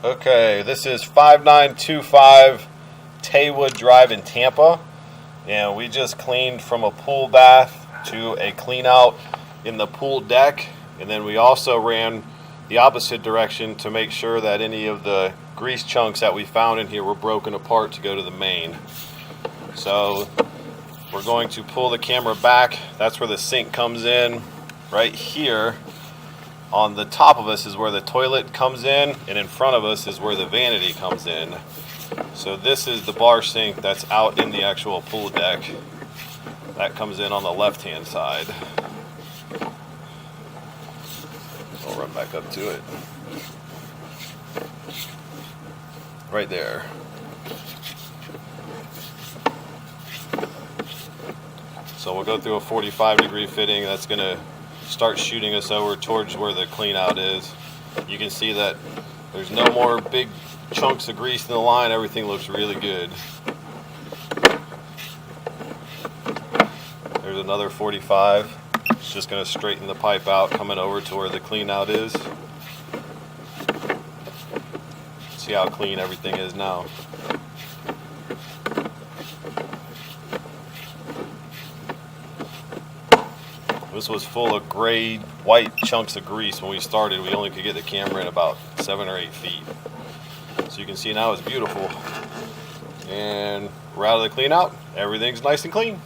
Okay, this is 5925 Taywood Drive in Tampa, and we just cleaned from a pool bath to a clean out in the pool deck, and then we also ran the opposite direction to make sure that any of the grease chunks that we found in here were broken apart to go to the main. So we're going to pull the camera back. That's where the sink comes in. Right here on the top of us is where the toilet comes in, and in front of us is where the vanity comes in. So this is the bar sink that's out in the actual pool deck. That comes in on the left hand side. I'll run back up to it. Right there. So we'll go through a 45-degree fitting. That's going to start shooting us over towards where the clean out is. You can see that there's no more big chunks of grease in the line. Everything looks really good. There's another 45. It's just going to straighten the pipe out coming over to where the clean out is. See how clean everything is now. This was full of gray, white chunks of grease when we started. We only could get the camera in about 7 or 8 feet. So you can see now it's beautiful. And we're out of the clean out. Everything's nice and clean.